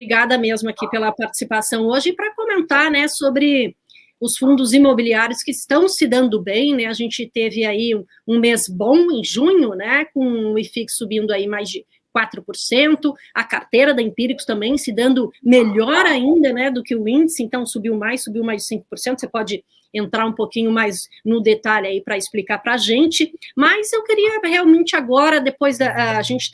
Obrigada mesmo aqui pela participação hoje para comentar, né, sobre os fundos imobiliários que estão se dando bem, né? A gente teve aí um mês bom em junho, né, com o IFIX subindo aí mais de 4%, a carteira da Empíricos também se dando melhor ainda, né, do que o índice, então subiu mais de 5%, você pode entrar um pouquinho mais no detalhe aí para explicar para a gente, mas eu queria realmente agora, a gente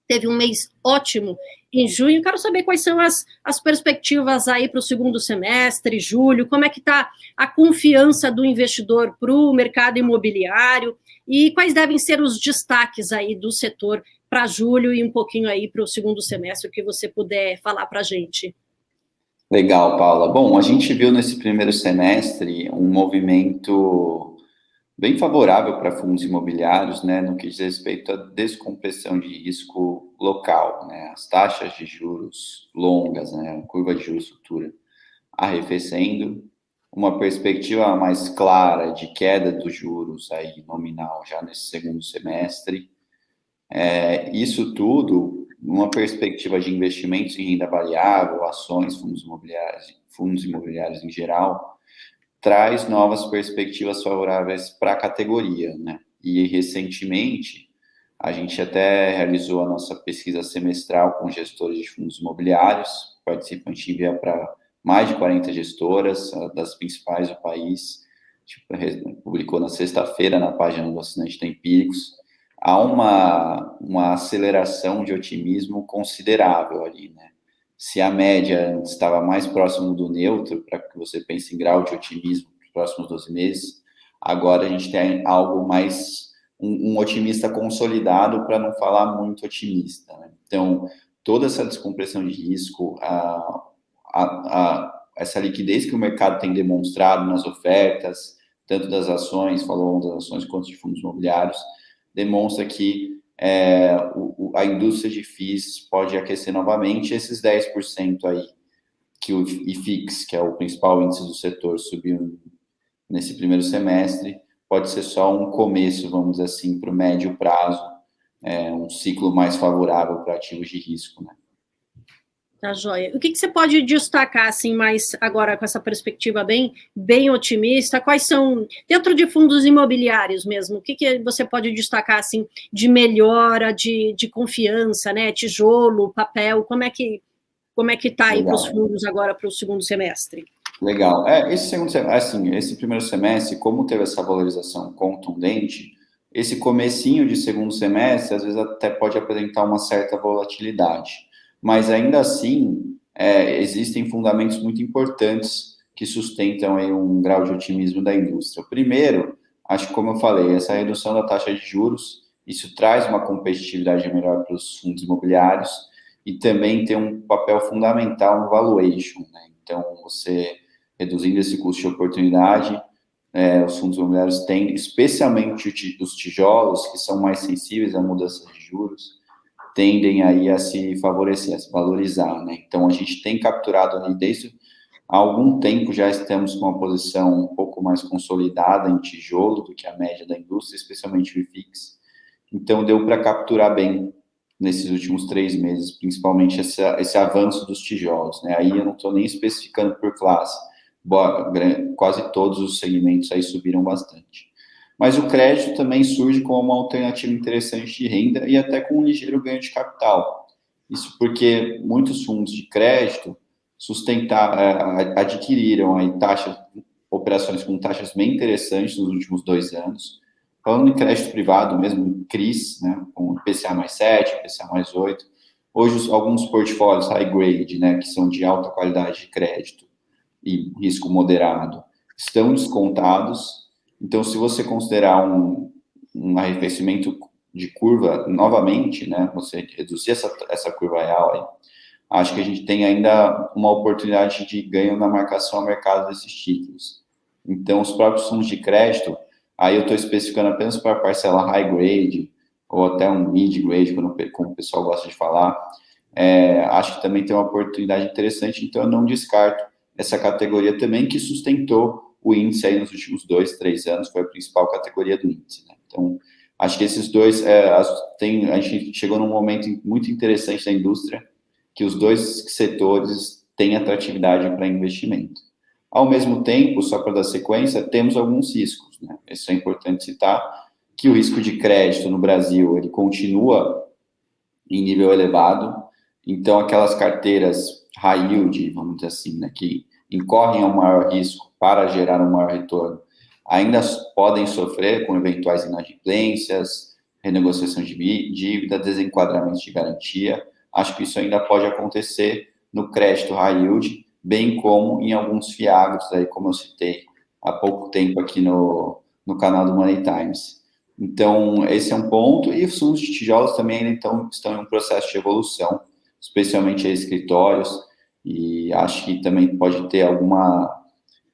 teve um mês ótimo em junho. Quero saber quais são as perspectivas aí para o segundo semestre, julho, como é que está a confiança do investidor para o mercado imobiliário e quais devem ser os destaques aí do setor para julho e um pouquinho aí para o segundo semestre, que você puder falar para a gente. Legal, Paula. Bom, a gente viu nesse primeiro semestre um movimento bem favorável para fundos imobiliários, né, no que diz respeito à descompressão de risco local, né, as taxas de juros longas, né, a curva de juros futura arrefecendo, uma perspectiva mais clara de queda dos juros aí nominal já nesse segundo semestre. Isso tudo, numa perspectiva de investimentos em renda variável, ações, fundos imobiliários em geral, traz novas perspectivas favoráveis para a categoria, né? E recentemente a gente até realizou a nossa pesquisa semestral com gestores de fundos imobiliários, participante envia para mais de 40 gestoras, das principais do país, publicou na sexta-feira na página do assinante da Empíricos. Há uma aceleração de otimismo considerável ali, né? Se a média estava mais próximo do neutro, para que você pense em grau de otimismo nos próximos 12 meses, agora a gente tem algo mais, um otimista consolidado, para não falar muito otimista, né? Então, toda essa descompressão de risco, essa liquidez que o mercado tem demonstrado nas ofertas, tanto das ações, falou das ações, quanto de fundos imobiliários, demonstra que a indústria de FIIs pode aquecer novamente. Esses 10% aí que o IFIX, que é o principal índice do setor, subiu nesse primeiro semestre, pode ser só um começo, vamos dizer assim, para o médio prazo, um ciclo mais favorável para ativos de risco, né? Tá joia. O que você pode destacar, assim, mais agora com essa perspectiva bem otimista? Quais são, dentro de fundos imobiliários mesmo, o que você pode destacar, assim, de melhora, de confiança, né? Tijolo, papel, como é que está aí para os fundos agora para o segundo semestre? Legal. Esse primeiro semestre, como teve essa valorização contundente, esse comecinho de segundo semestre, às vezes até pode apresentar uma certa volatilidade. Mas ainda assim, existem fundamentos muito importantes que sustentam aí um grau de otimismo da indústria. O primeiro, acho que como eu falei, essa redução da taxa de juros, isso traz uma competitividade melhor para os fundos imobiliários e também tem um papel fundamental no valuation, né? Então, você reduzindo esse custo de oportunidade, os fundos imobiliários têm, especialmente os tijolos, que são mais sensíveis à mudança de juros, tendem aí a se favorecer, a se valorizar, né? Então, a gente tem capturado ali desde há algum tempo, já estamos com uma posição um pouco mais consolidada em tijolo do que a média da indústria, especialmente o IFIX. Então, deu para capturar bem nesses últimos 3 meses, principalmente esse avanço dos tijolos, né? Aí eu não estou nem especificando por classe, quase todos os segmentos aí subiram bastante. Mas o crédito também surge como uma alternativa interessante de renda e até com um ligeiro ganho de capital. Isso porque muitos fundos de crédito adquiriram aí operações com taxas bem interessantes nos últimos 2 anos. Falando em crédito privado mesmo, CRIs, né, com IPCA mais 7, IPCA mais 8. Hoje, alguns portfólios high grade, né, que são de alta qualidade de crédito e risco moderado, estão descontados. Então, se você considerar um arrefecimento de curva novamente, né, você reduzir essa curva real aí, acho que a gente tem ainda uma oportunidade de ganho na marcação ao mercado desses títulos. Então, os próprios fundos de crédito, aí eu estou especificando apenas para a parcela high grade, ou até um mid grade, como o pessoal gosta de falar, acho que também tem uma oportunidade interessante, então eu não descarto essa categoria também, que sustentou o índice aí nos últimos 2, 3 anos, foi a principal categoria do índice, né? Então, acho que esses dois, a gente chegou num momento muito interessante da indústria, que os dois setores têm atratividade para investimento. Ao mesmo tempo, só para dar sequência, temos alguns riscos, né? Isso é importante citar, que o risco de crédito no Brasil, ele continua em nível elevado, então aquelas carteiras high yield, vamos dizer assim, né, que incorrem ao maior risco para gerar um maior retorno, ainda podem sofrer com eventuais inadimplências, renegociação de dívida, desenquadramentos de garantia. Acho que isso ainda pode acontecer no crédito high yield, bem como em alguns fiagros, aí, como eu citei há pouco tempo aqui no canal do Money Times. Então, esse é um ponto, e os fundos de tijolos também então, estão em um processo de evolução, especialmente escritórios, e acho que também pode ter alguma,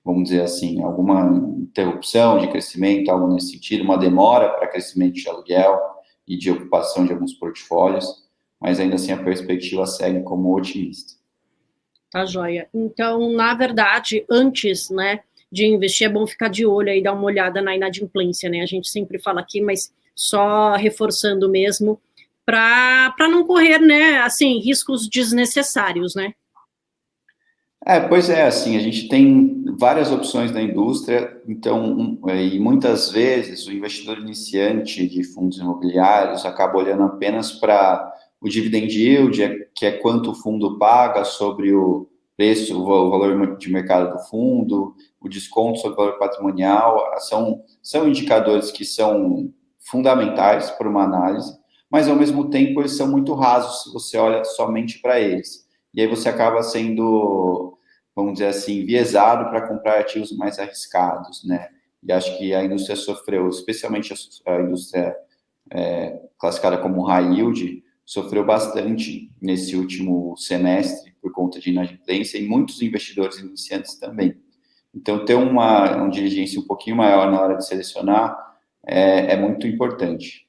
vamos dizer assim, alguma interrupção de crescimento, algo nesse sentido, uma demora para crescimento de aluguel e de ocupação de alguns portfólios, mas ainda assim a perspectiva segue como otimista. Tá, joia. Então, na verdade, antes, né, de investir, é bom ficar de olho aí, dar uma olhada na inadimplência, né? A gente sempre fala aqui, mas só reforçando mesmo, para não correr, né, assim, riscos desnecessários, né? Pois é, assim, a gente tem várias opções na indústria, então, e muitas vezes o investidor iniciante de fundos imobiliários acaba olhando apenas para o dividend yield, que é quanto o fundo paga sobre o preço, o valor de mercado do fundo, o desconto sobre o valor patrimonial, são indicadores que são fundamentais para uma análise, mas ao mesmo tempo eles são muito rasos se você olha somente para eles. E aí você acaba sendo, vamos dizer assim, enviesado para comprar ativos mais arriscados, né? E acho que a indústria sofreu, especialmente a indústria classificada como high yield, sofreu bastante nesse último semestre por conta de inadimplência e muitos investidores iniciantes também. Então, ter uma diligência um pouquinho maior na hora de selecionar é muito importante.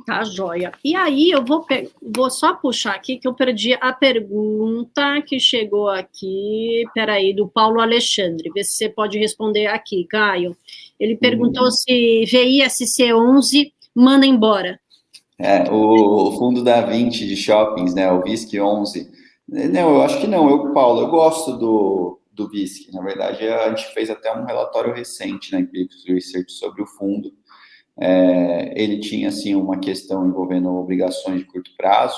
Tá, joia. E aí eu vou só puxar aqui que eu perdi a pergunta que chegou aqui, peraí, do Paulo Alexandre, vê se você pode responder aqui, Caio. Ele perguntou se VISC 11 manda embora. O fundo da 20 de shoppings, né, o VISC 11. Não, eu acho que não, Paulo, eu gosto do VISC, na verdade a gente fez até um relatório recente na Empirics Research sobre o fundo. Ele tinha, assim, uma questão envolvendo obrigações de curto prazo,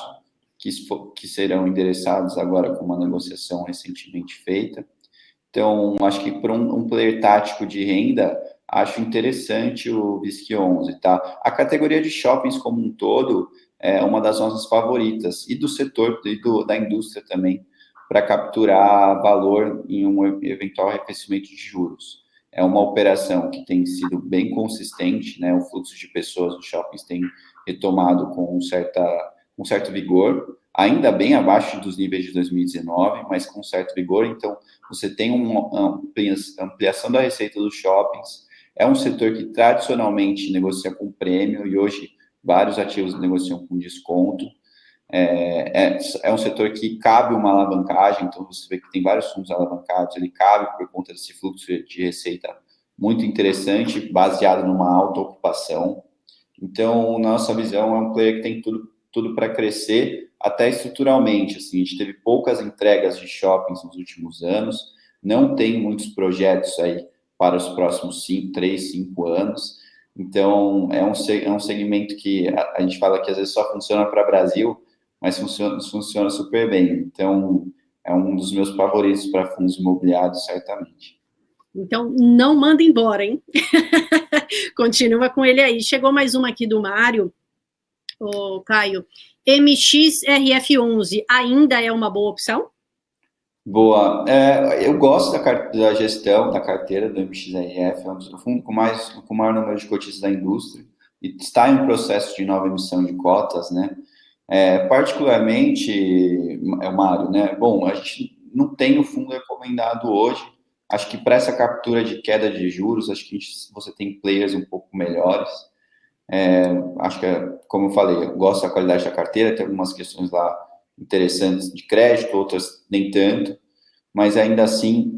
que serão endereçadas agora com uma negociação recentemente feita. Então, acho que para um player tático de renda, acho interessante o VISC 11, tá? A categoria de shoppings como um todo é uma das nossas favoritas, e do setor, da indústria também, para capturar valor em um eventual arrefecimento de juros. É uma operação que tem sido bem consistente, né? O fluxo de pessoas nos shoppings tem retomado com um certo vigor, ainda bem abaixo dos níveis de 2019, mas com certo vigor. Então, você tem uma ampliação da receita dos shoppings. É um setor que tradicionalmente negocia com prêmio e hoje vários ativos negociam com desconto. É um setor que cabe uma alavancagem, então você vê que tem vários fundos alavancados, ele cabe por conta desse fluxo de receita muito interessante, baseado numa alta ocupação. Então, nossa visão é um player que tem tudo para crescer, até estruturalmente. Assim, a gente teve poucas entregas de shoppings nos últimos anos, não tem muitos projetos aí para os próximos 3, 5 anos. Então, é um segmento que a gente fala que às vezes só funciona para o Brasil, mas funciona super bem. Então, é um dos meus favoritos para fundos imobiliários, certamente. Então, não manda embora, hein? Continua com ele aí. Chegou mais uma aqui do Mário, Caio. MXRF11 ainda é uma boa opção? Boa. Eu gosto da gestão da carteira do MXRF, é um fundo com o maior número de cotistas da indústria, e está em processo de nova emissão de cotas, né? Particularmente, Mário, né? Bom, a gente não tem o fundo recomendado hoje. Acho que para essa captura de queda de juros, acho que você tem players um pouco melhores. Acho que, como eu falei, eu gosto da qualidade da carteira, tem algumas questões lá interessantes de crédito, outras nem tanto, mas ainda assim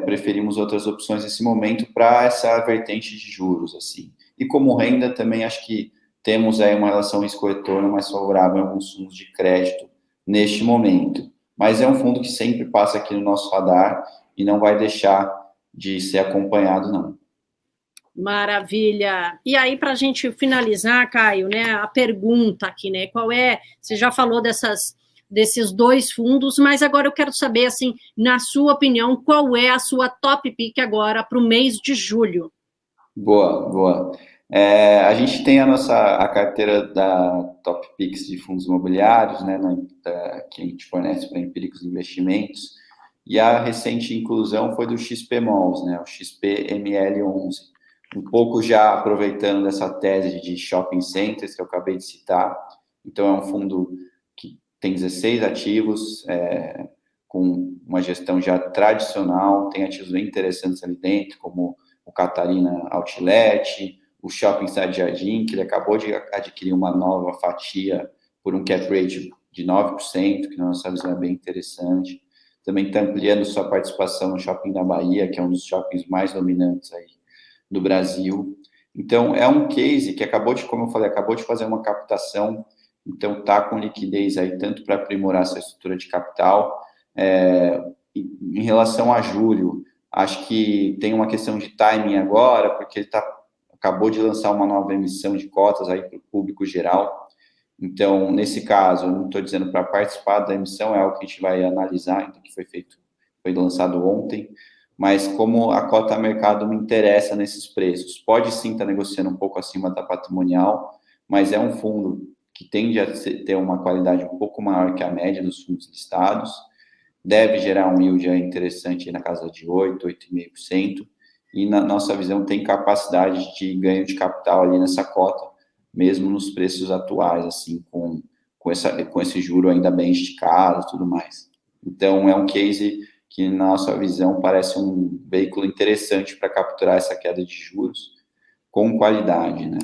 preferimos outras opções nesse momento para essa vertente de juros, assim. E como renda também acho que temos aí uma relação risco-retorno mais favorável em alguns fundos de crédito neste momento. Mas é um fundo que sempre passa aqui no nosso radar e não vai deixar de ser acompanhado, não. Maravilha. E aí, para a gente finalizar, Caio, né, a pergunta aqui, né? Qual é? Você já falou desses dois fundos, mas agora eu quero saber, assim, na sua opinião, qual é a sua top pick agora para o mês de julho? Boa, boa. A gente tem a carteira da Top Picks de fundos imobiliários, né, que a gente fornece para Empíricos Investimentos, e a recente inclusão foi do XP Malls, né, o XP-ML11. Um pouco já aproveitando dessa tese de shopping centers que eu acabei de citar. Então, é um fundo que tem 16 ativos, com uma gestão já tradicional, tem ativos bem interessantes ali dentro, como o Catarina Outlet, o Shopping Cidade Jardim, que ele acabou de adquirir uma nova fatia por um cap rate de 9%, que na nossa visão é bem interessante. Também está ampliando sua participação no Shopping da Bahia, que é um dos shoppings mais dominantes aí do Brasil. Então, é um case que como eu falei, acabou de fazer uma captação, então está com liquidez aí, tanto para aprimorar essa estrutura de capital. Em relação a julho, acho que tem uma questão de timing agora, porque ele acabou de lançar uma nova emissão de cotas aí para o público geral. Então, nesse caso, eu não estou dizendo para participar da emissão, é algo que a gente vai analisar, então, que foi lançado ontem, mas como a cota mercado me interessa nesses preços. Pode sim estar negociando um pouco acima da patrimonial, mas é um fundo que tende a ter uma qualidade um pouco maior que a média dos fundos listados, deve gerar um yield interessante na casa de 8%, 8,5%, e na nossa visão tem capacidade de ganho de capital ali nessa cota, mesmo nos preços atuais, assim, com esse juro ainda bem esticado e tudo mais. Então, é um case que, na nossa visão, parece um veículo interessante para capturar essa queda de juros com qualidade, né?